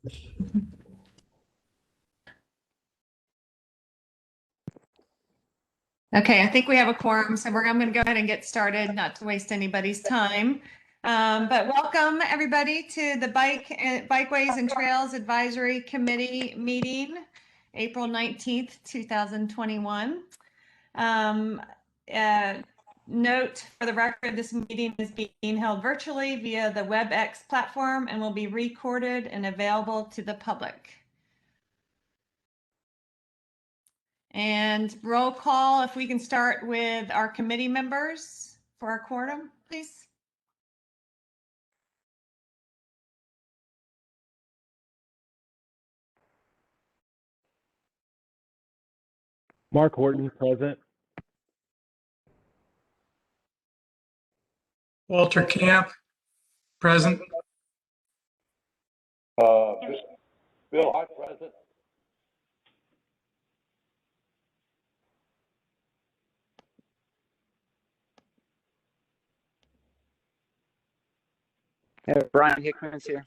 Okay, I think we have a quorum, so I'm going to go ahead and get started, not to waste anybody's time. But welcome everybody to the Bikeways and Trails Advisory Committee meeting, April 19th, 2021. Note for the record, this meeting is being held virtually via the WebEx platform and will be recorded and available to the public. And roll call, if we can start with our committee members for our quorum, please. Mark Horton, present. Walter Camp, present. Bill Hart, present. Brian Hickman's here.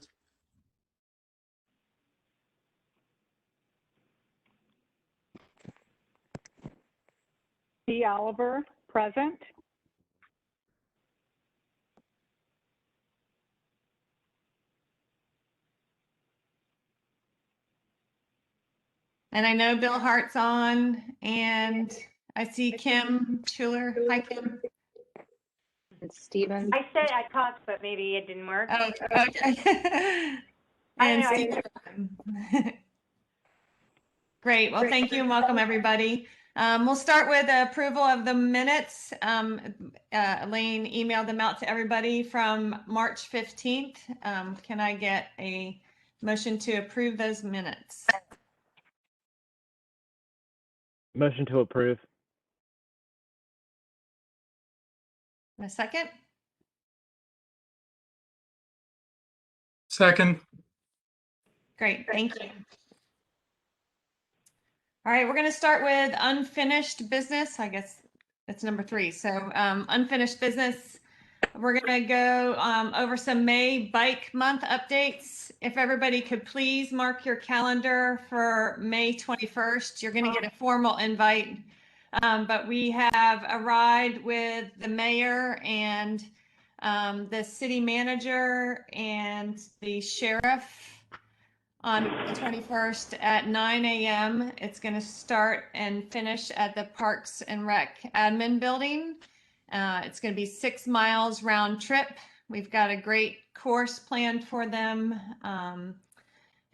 D. Oliver, present. And I know Bill Hart's on, and I see Kim Schuler. Hi, Kim. Stephen. I said I talked, but maybe it didn't work. Oh, okay. And Stephen. Great. Well, thank you and welcome everybody. We'll start with approval of the minutes. Elaine emailed them out to everybody from March 15th. Can I get a motion to approve those minutes? Motion to approve. A second? Second. Great, thank you. All right, we're going to start with unfinished business. I guess that's number 3. So unfinished business. We're going to go over some May Bike Month updates. If everybody could please mark your calendar for May 21st. You're going to get a formal invite. But we have a ride with the mayor and the city manager and the sheriff on the 21st at 9 a.m. It's going to start and finish at the Parks and Rec admin building. It's going to be 6 miles round trip. We've got a great course planned for them.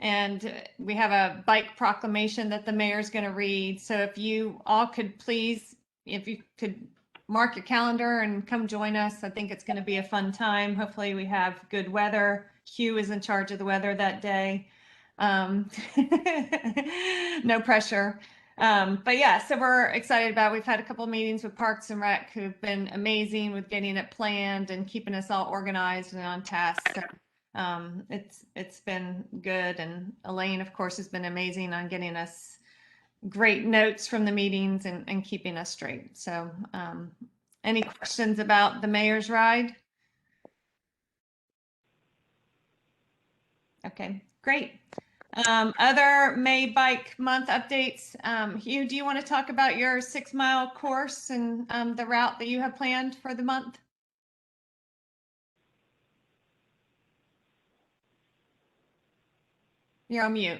And we have a bike proclamation that the mayor's going to read. So if you all could please, if you could mark your calendar and come join us, I think it's going to be a fun time. Hopefully we have good weather. Hugh is in charge of the weather that day. No pressure. But yeah, so we're excited about it. We've had a couple of meetings with Parks and Rec who've been amazing with getting it planned and keeping us all organized and on task. So, it's been good, and Elaine of course has been amazing on getting us great notes from the meetings and keeping us straight. So any questions about the mayor's ride? Okay, great. Other May Bike Month updates. Hugh, do you want to talk about your 6-mile course and the route that you have planned for the month? You're on mute.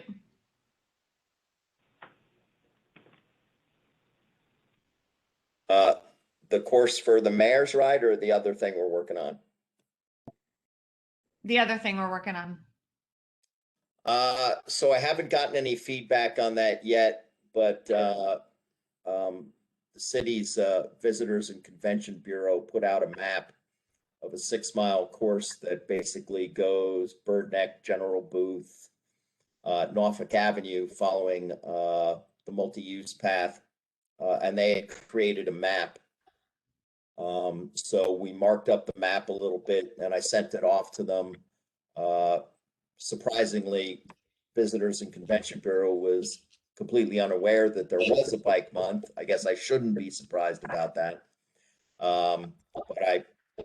The course for the mayor's ride or the other thing we're working on? The other thing we're working on. So I haven't gotten any feedback on that yet, but the city's Visitors and Convention Bureau put out a map of a 6-mile course that basically goes Bird Neck, General Booth, Norfolk Avenue, following the multi-use path, and they created a map. So we marked up the map a little bit and I sent it off to them. Surprisingly, Visitors and Convention Bureau was completely unaware that there was a bike month. I guess I shouldn't be surprised about that. But I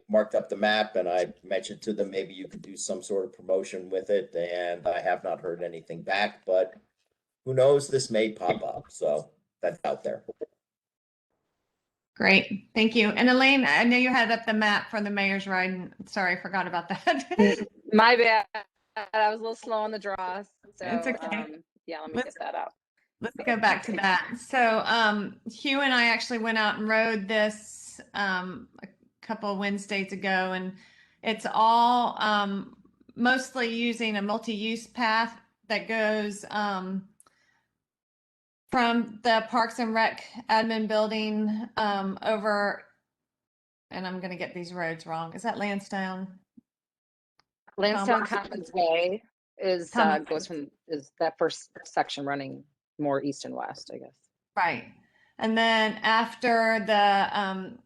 marked up the map, and I mentioned to them, maybe you could do some sort of promotion with it, and I have not heard anything back, but who knows, this may pop up, so that's out there. Great, thank you. And Elaine, I know you had up the map for the mayor's ride, and sorry, I forgot about that. My bad. I was a little slow on the draw. So, It's okay. yeah, let me get that up. Let's go back to that. So Hugh and I actually went out and rode this a couple of Wednesdays ago, and it's all mostly using a multi-use path that goes from the Parks and Rec admin building over, and I'm going to get these roads wrong. Is that Lansdowne? Lansdowne Commons Way is Commons. is that first section running more east and west, I guess. Right. And then after the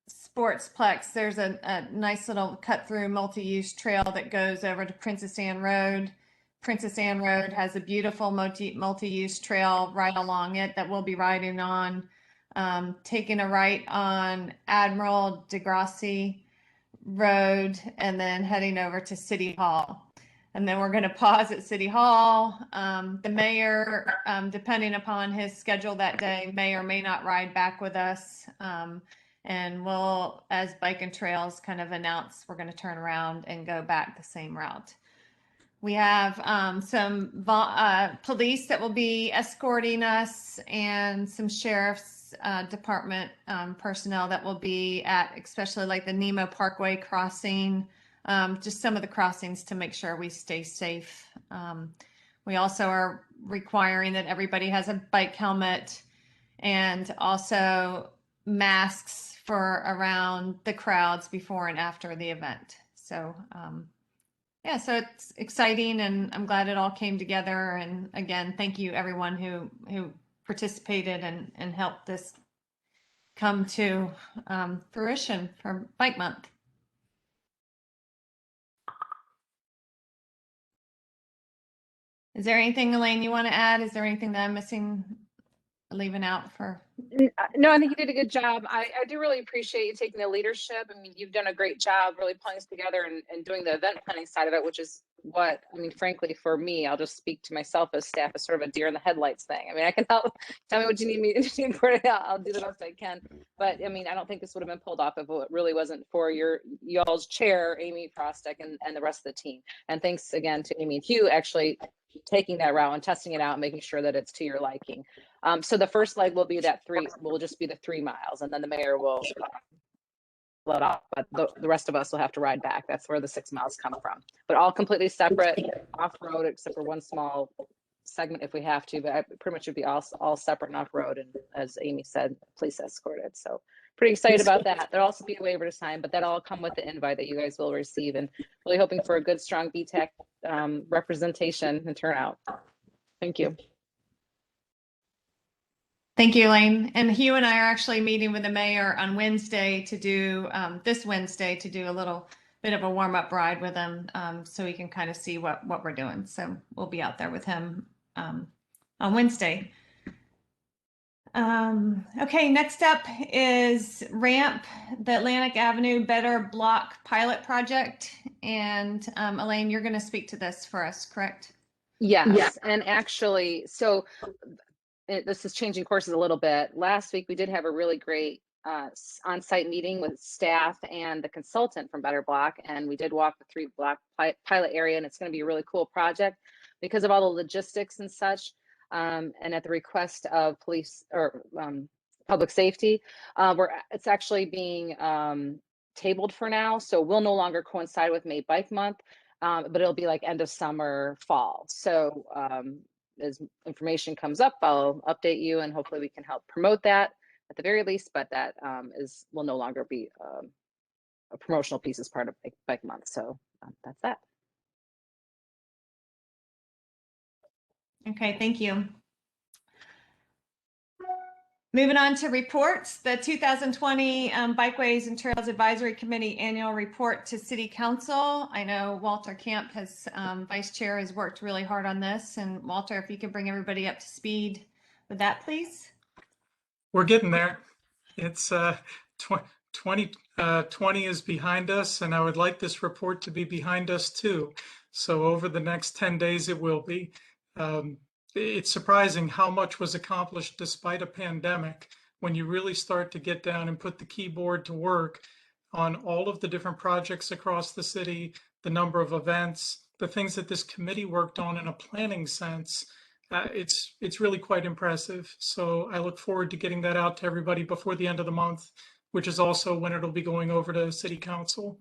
Sportsplex, there's a nice little cut through multi-use trail that goes over to Princess Anne Road. Princess Anne Road has a beautiful multi-use trail right along it that we'll be riding on, taking a right on Admiral DeGrassi Road and then heading over to City Hall. And then we're going to pause at City Hall. The mayor, depending upon his schedule that day, may or may not ride back with us. And we'll, as Bike and Trails kind of announce, we're going to turn around and go back the same route. We have some police that will be escorting us and some sheriff's department personnel that will be at, especially like the Nemo Parkway crossing, just some of the crossings to make sure we stay safe. We also are requiring that everybody has a bike helmet and also masks for around the crowds before and after the event. So yeah, so it's exciting, and I'm glad it all came together. And again, thank you everyone who participated and helped this come to fruition for Bike Month. Is there anything, Elaine, you want to add? Is there anything that I'm missing, leaving out for? No, I think you did a good job. I do really appreciate you taking the leadership. I mean, you've done a great job really pulling this together and doing the event planning side of it, which is what, I mean, frankly, for me, I'll just speak to myself as staff as sort of a deer in the headlights thing. I mean, I can help, tell me what you need me to for it. I'll do the best I can. But I mean, I don't think this would have been pulled off if it really wasn't for y'all's chair, Amy Frostek, and the rest of the team. And thanks again to Amy and Hugh actually taking that route and testing it out and making sure that it's to your liking. So the first leg will be will just be the 3 miles, and then the mayor will let off, but the rest of us will have to ride back. That's where the 6 miles come from, but all completely separate off-road, except for one small segment if we have to, but pretty much would be all separate and off-road. And as Amy said, police escorted. So pretty excited about that. There'll also be a waiver to sign, but that'll all come with the invite that you guys will receive, and really hoping for a good, strong BTAC representation and turnout. Thank you. Thank you, Elaine. And Hugh and I are actually meeting with the mayor on Wednesday to do, this Wednesday, to do a little bit of a warm-up ride with him, so he can kind of see what we're doing. So we'll be out there with him on Wednesday. Okay, next up is RAMP, the Atlantic Avenue Better Block Pilot Project. And Elaine, you're going to speak to this for us, correct? Yes. Yeah. And actually, so this is changing courses a little bit. Last week, we did have a really great on-site meeting with staff and the consultant from Better Block, and we did walk the 3-block pilot area, and it's going to be a really cool project because of all the logistics and such. And at the request of police or public safety, it's actually being tabled for now. So we'll no longer coincide with May Bike Month, but it'll be like end of summer, fall. So as information comes up, I'll update you, and hopefully we can help promote that at the very least. But that will no longer be a promotional piece as part of Bike Month. So that's that. Okay, thank you. Moving on to reports, the 2020 Bikeways and Trails Advisory Committee Annual Report to City Council. I know Walter Camp, has Vice Chair, has worked really hard on this. And Walter, if you could bring everybody up to speed with that, please. We're getting there. It's 2020 is behind us, and I would like this report to be behind us too. So over the next 10 days, it will be. It's surprising how much was accomplished despite a pandemic when you really start to get down and put the keyboard to work on all of the different projects across the city, the number of events, the things that this committee worked on in a planning sense. It's really quite impressive. So I look forward to getting that out to everybody before the end of the month, which is also when it'll be going over to City Council.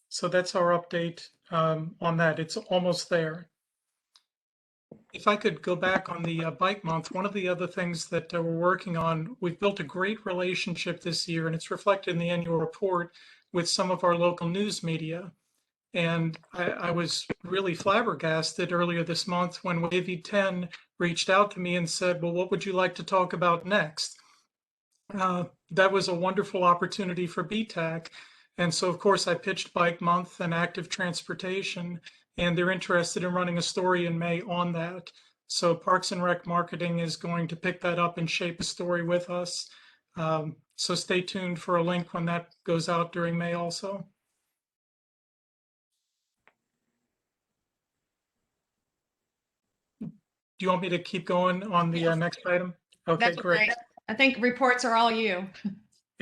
So that's our update on that. It's almost there. If I could go back on the bike month, one of the other things that we're working on, we've built a great relationship this year, and it's reflected in the annual report with some of our local news media. And I was really flabbergasted earlier this month when Wavy 10 reached out to me and said, well, what would you like to talk about next? That was a wonderful opportunity for BTAC. And so, of course, I pitched Bike Month and active transportation, and they're interested in running a story in May on that. So Parks and Rec Marketing is going to pick that up and shape a story with us. So stay tuned for a link when that goes out during May also. Do you want me to keep going on the next item? Okay, That's great. right. I think reports are all you.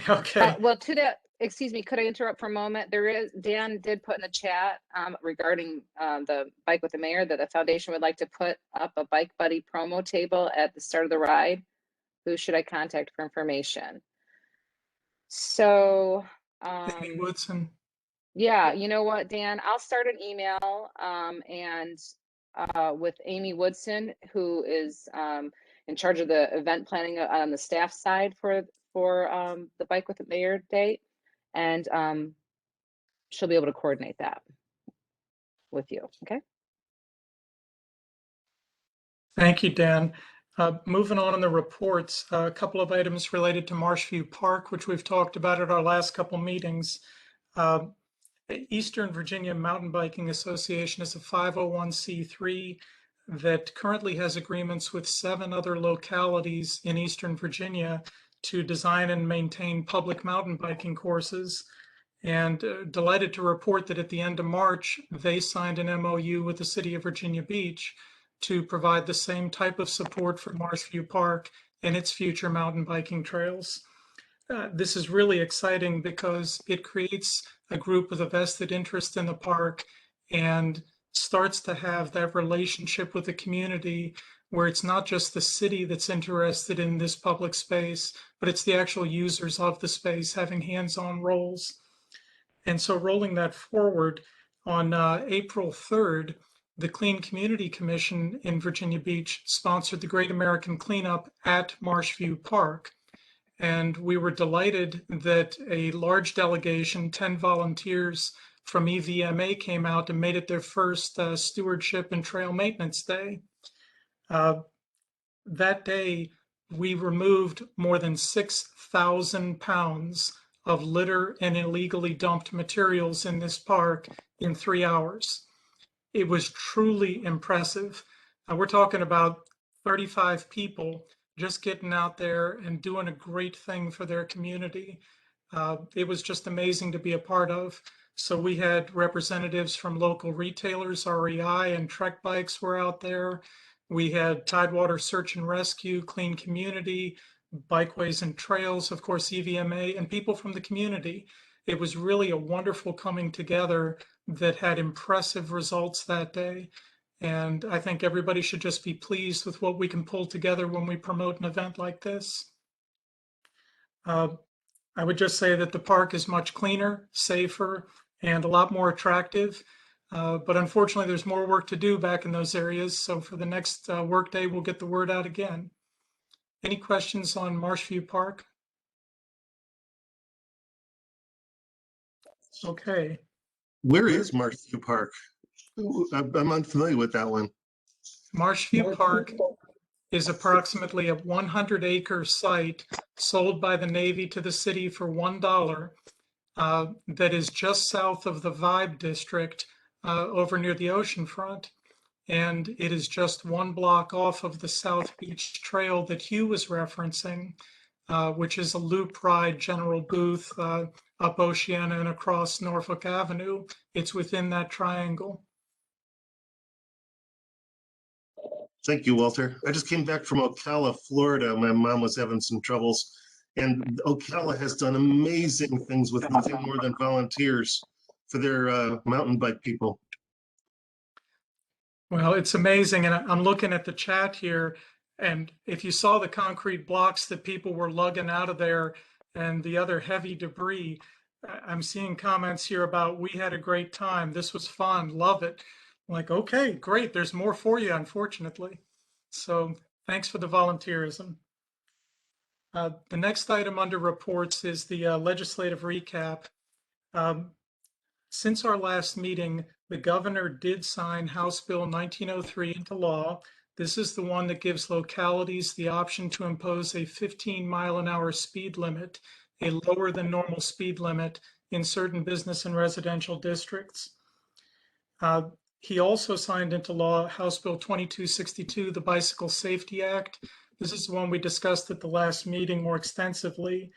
Okay. Well, to that, excuse me, could I interrupt for a moment? Dan did put in the chat regarding the Bike with the Mayor that the foundation would like to put up a Bike Buddy promo table at the start of the ride. Who should I contact for information? So, Amy Woodson. yeah, you know what, Dan, I'll start an email and with Amy Woodson, who is in charge of the event planning on the staff side for the Bike with the Mayor date, and she'll be able to coordinate that with you. Okay. Thank you, Dan. Moving on in the reports, a couple of items related to Marshview Park, which we've talked about at our last couple meetings. Eastern Virginia Mountain Biking Association is a 501c3 that currently has agreements with 7 other localities in Eastern Virginia to design and maintain public mountain biking courses. And delighted to report that at the end of March, they signed an MOU with the city of Virginia Beach to provide the same type of support for Marshview Park and its future mountain biking trails. This is really exciting because it creates a group with a vested interest in the park and starts to have that relationship with the community where it's not just the city that's interested in this public space, but it's the actual users of the space having hands-on roles. And so rolling that forward, on April 3rd, the Clean Community Commission in Virginia Beach sponsored the Great American Cleanup at Marshview Park. And we were delighted that a large delegation, 10 volunteers from EVMA, came out and made it their first stewardship and trail maintenance day. That day, we removed more than 6,000 pounds of litter and illegally dumped materials in this park in 3 hours. It was truly impressive. We're talking about 35 people just getting out there and doing a great thing for their community. It was just amazing to be a part of. So we had representatives from local retailers, REI and Trek Bikes were out there. We had Tidewater Search and Rescue, Clean Community, Bikeways and Trails, of course, EVMA, and people from the community. It was really a wonderful coming together that had impressive results that day. And I think everybody should just be pleased with what we can pull together when we promote an event like this. I would just say that the park is much cleaner, safer, and a lot more attractive. But unfortunately, there's more work to do back in those areas. So for the next workday, we'll get the word out again. Any questions on Marshview Park? Okay. Where is Marshview Park? I'm unfamiliar with that one. Marshview Park is approximately a 100-acre site sold by the Navy to the city for $1 that is just south of the Vibe District over near the oceanfront. And it is just 1 block off of the South Beach Trail that Hugh was referencing. which is a loop ride general booth up Oceana and across Norfolk Avenue. It's within that triangle. Thank you, Walter. I just came back from Ocala, Florida. My mom was having some troubles. And Ocala has done amazing things with nothing more than volunteers for their mountain bike people. Well, it's amazing. And I'm looking at the chat here. And if you saw the concrete blocks that people were lugging out of there and the other heavy debris, I'm seeing comments here about we had a great time. This was fun. Love it. Like, okay, great. There's more for you, unfortunately. So thanks for the volunteerism. The next item under reports is the legislative recap. Since our last meeting, the governor did sign House Bill 1903 into law. This is the one that gives localities the option to impose a 15-mile-an-hour speed limit, a lower than normal speed limit in certain business and residential districts. He also signed into law House Bill 2262, the Bicycle Safety Act. This is the one we discussed at the last meeting more extensively.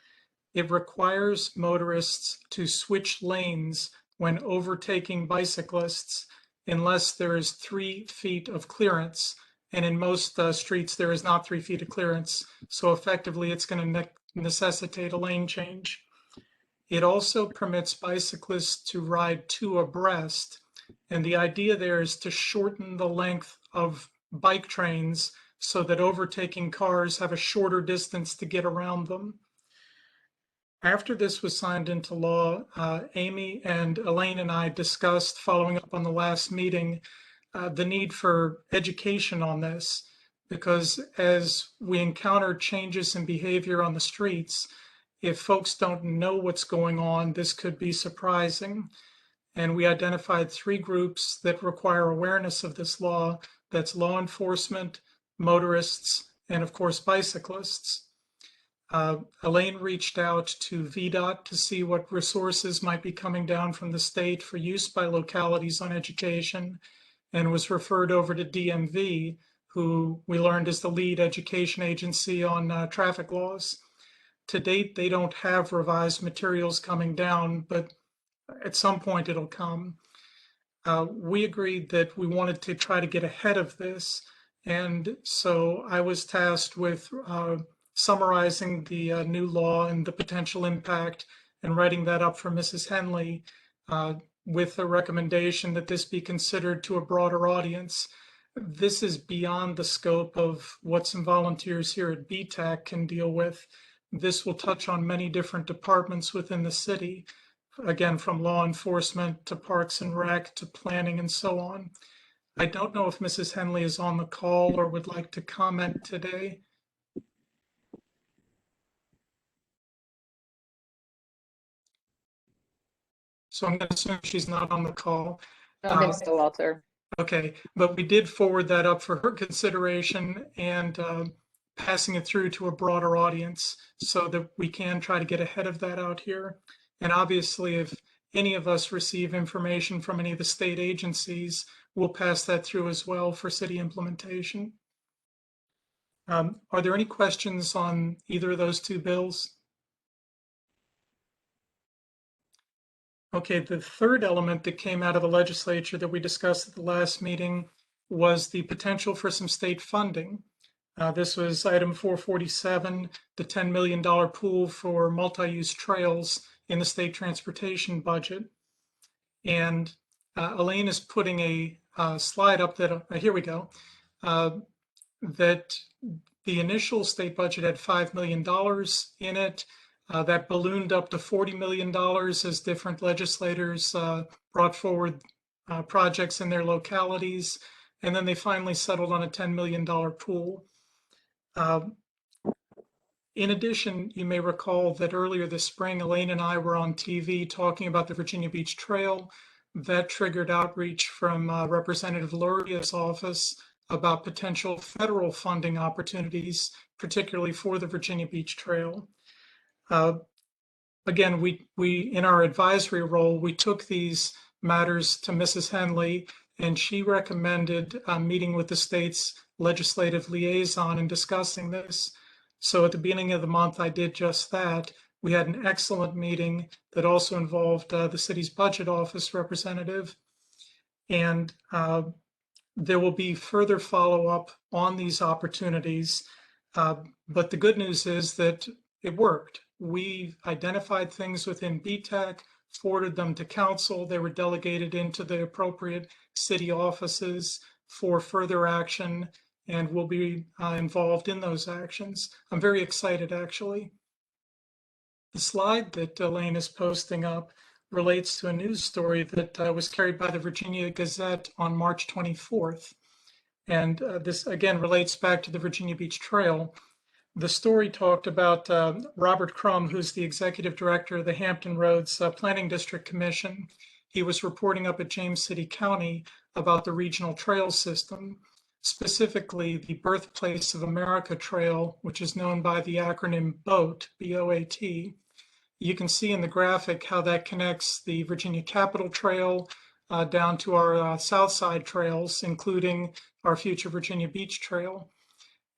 It requires motorists to switch lanes when overtaking bicyclists unless there is 3 feet of clearance. And in most streets, there is not 3 feet of clearance. So effectively, it's going to necessitate a lane change. It also permits bicyclists to ride 2 abreast. And the idea there is to shorten the length of bike trains so that overtaking cars have a shorter distance to get around them. After this was signed into law, Amy and Elaine and I discussed, following up on the last meeting, the need for education on this, because as we encounter changes in behavior on the streets, if folks don't know what's going on, this could be surprising. And we identified 3 groups that require awareness of this law. That's law enforcement, motorists, and of course, bicyclists. Elaine reached out to VDOT to see what resources might be coming down from the state for use by localities on education, and was referred over to DMV, who we learned is the lead education agency on traffic laws. To date, they don't have revised materials coming down, but at some point it'll come. We agreed that we wanted to try to get ahead of this, and so I was tasked with summarizing the new law and the potential impact and writing that up for Mrs. Henley with a recommendation that this be considered to a broader audience. This is beyond the scope of what some volunteers here at BTAC can deal with. This will touch on many different departments within the city, again, from law enforcement to Parks and Rec to planning and so on. I don't know if Mrs. Henley is on the call or would like to comment today. So I'm going to assume she's not on the call. I don't think so, Walter. Okay, but we did forward that up for her consideration and passing it through to a broader audience so that we can try to get ahead of that out here. And obviously, if any of us receive information from any of the state agencies, we'll pass that through as well for city implementation. Are there any questions on either of those 2 bills? Okay, the third element that came out of the legislature that we discussed at the last meeting was the potential for some state funding. This was item 447, the $10 million pool for multi-use trails in the state transportation budget. And Elaine is putting a slide up that, here we go, that the initial state budget had $5 million in it. That ballooned up to $40 million as different legislators brought forward projects in their localities. And then they finally settled on a $10 million pool. In addition, you may recall that earlier this spring, Elaine and I were on TV talking about the Virginia Beach Trail. That triggered outreach from Representative Luria's office about potential federal funding opportunities, particularly for the Virginia Beach Trail. Again, we in our advisory role, we took these matters to Mrs. Henley, and she recommended meeting with the state's legislative liaison and discussing this. So at the beginning of the month, I did just that. We had an excellent meeting that also involved the city's budget office representative. And there will be further follow-up on these opportunities. But the good news is that it worked. We identified things within BTAC, forwarded them to council. They were delegated into the appropriate city offices for further action, and will be involved in those actions. I'm very excited, actually. The slide that Elaine is posting up relates to a news story that was carried by the Virginia Gazette on March 24th. And this again relates back to the Virginia Beach Trail. The story talked about Robert Crum, who's the executive director of the Hampton Roads Planning District Commission. He was reporting up at James City County about the regional trail system, specifically the Birthplace of America Trail, which is known by the acronym BOAT, B-O-A-T. You can see in the graphic how that connects the Virginia Capitol Trail down to our South Side trails, including our future Virginia Beach Trail.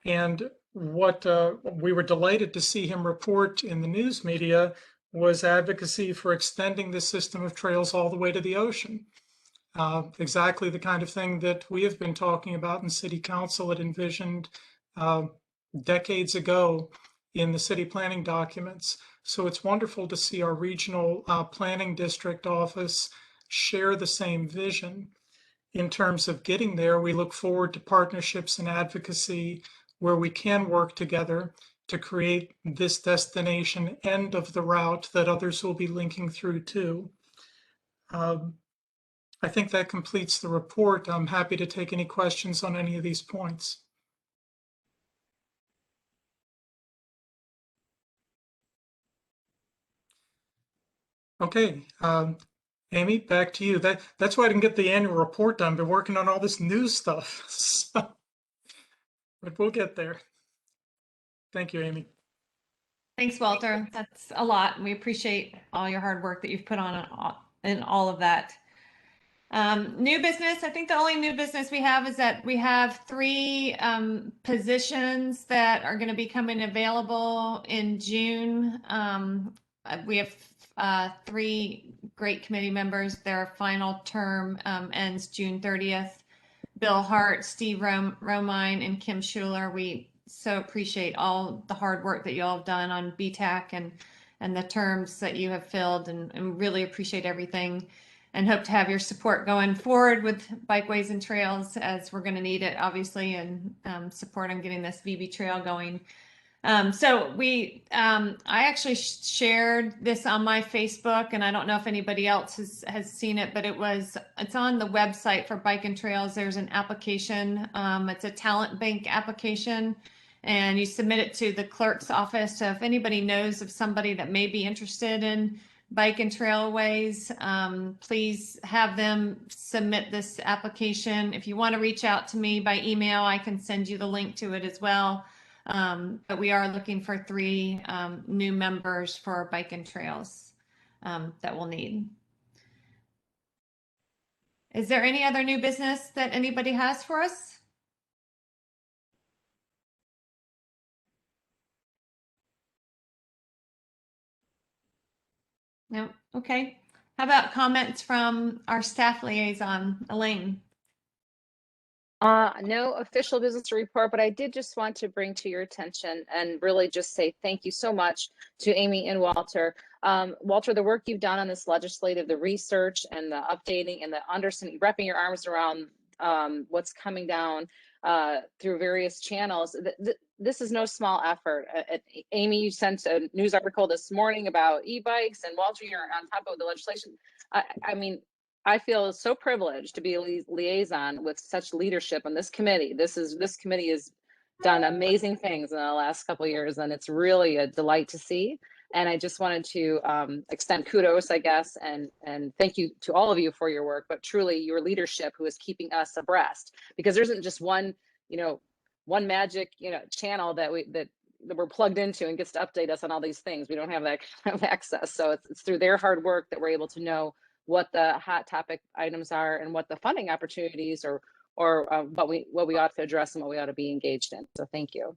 And what we were delighted to see him report in the news media was advocacy for extending the system of trails all the way to the ocean. Exactly the kind of thing that we have been talking about, and City Council had envisioned decades ago in the city planning documents. So it's wonderful to see our regional planning district office share the same vision. In terms of getting there, we look forward to partnerships and advocacy where we can work together to create this destination end of the route that others will be linking through to. I think that completes the report. I'm happy to take any questions on any of these points. Okay, Amy, back to you. That's why I didn't get the annual report done. I've been working on all this new stuff. So, but we'll get there. Thank you, Amy. Thanks, Walter. That's a lot. We appreciate all your hard work that you've put on in all of that. New business. I think the only new business we have is that we have 3 positions that are going to be coming available in June. We have 3 great committee members. Their final term ends June 30th. Bill Hart, Steve Romine, and Kim Schuler. We so appreciate all the hard work that you all have done on BTAC and the terms that you have filled, and really appreciate everything, and hope to have your support going forward with Bikeways and Trails, as we're going to need it, obviously, and support on getting this VB Trail going. So I actually shared this on my Facebook, and I don't know if anybody else has seen it, but it's on the website for Bike and Trails. There's an application. It's a talent bank application, and you submit it to the clerk's office. So if anybody knows of somebody that may be interested in bike and trailways, please have them submit this application. If you want to reach out to me by email, I can send you the link to it as well. But we are looking for 3 new members for bike and trails that we'll need. Is there any other new business that anybody has for us? No. Okay. How about comments from our staff liaison, Elaine? No official business report, but I did just want to bring to your attention and really just say thank you so much to Amy and Walter. Walter, the work you've done on this legislative, the research and the updating and the understanding, wrapping your arms around what's coming down through various channels. This is no small effort. Amy, you sent a news article this morning about e-bikes, and Walter, you're on top of the legislation. I mean, I feel so privileged to be a liaison with such leadership on this committee. This committee has done amazing things in the last couple of years, and it's really a delight to see. And I just wanted to extend kudos, I guess, and thank you to all of you for your work, but truly your leadership who is keeping us abreast, because there isn't just one magic, channel that we're plugged into and gets to update us on all these things. We don't have that kind of access. So it's through their hard work that we're able to know what the hot topic items are and what the funding opportunities or what we ought to address and what we ought to be engaged in. So thank you.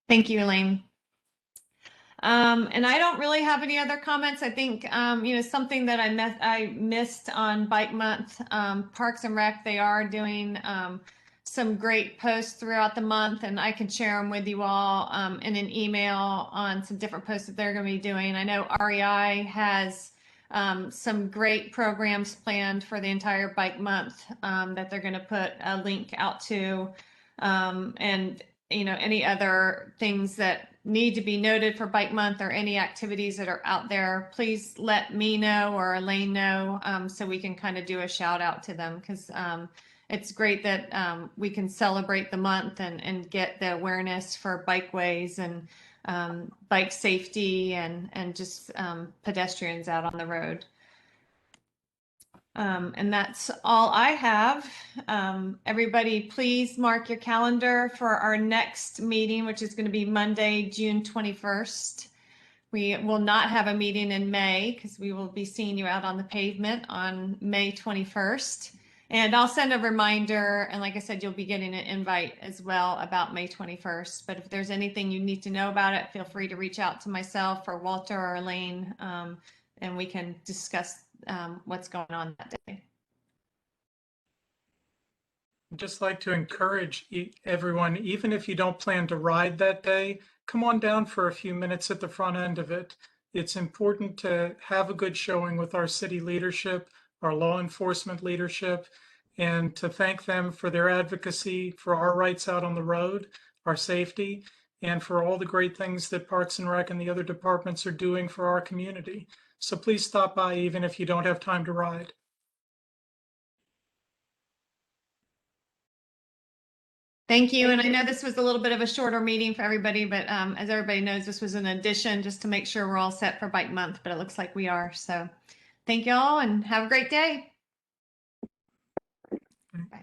Thank you, Elaine. And I don't really have any other comments. I think, something that I missed on Bike Month, Parks and Rec, they are doing some great posts throughout the month, and I can share them with you all in an email on some different posts that they're going to be doing. I know REI has some great programs planned for the entire Bike Month that they're going to put a link out to, and any other things that need to be noted for Bike Month or any activities that are out there, please let me know or Elaine know so we can kind of do a shout out to them, because it's great that we can celebrate the month and get the awareness for bikeways and bike safety and just pedestrians out on the road. And that's all I have. Everybody, please mark your calendar for our next meeting, which is going to be Monday, June 21st. We will not have a meeting in May because we will be seeing you out on the pavement on May 21st. And I'll send a reminder. And like I said, you'll be getting an invite as well about May 21st. But if there's anything you need to know about it, feel free to reach out to myself or Walter or Elaine, and we can discuss what's going on that day. I'd just like to encourage everyone, even if you don't plan to ride that day, come on down for a few minutes at the front end of it. It's important to have a good showing with our city leadership, our law enforcement leadership, and to thank them for their advocacy for our rights out on the road, our safety, and for all the great things that Parks and Rec and the other departments are doing for our community. So please stop by even if you don't have time to ride. Thank you. And I know this was a little bit of a shorter meeting for everybody, but as everybody knows, this was an addition just to make sure we're all set for Bike Month, but it looks like we are. So thank you all and have a great day. Bye.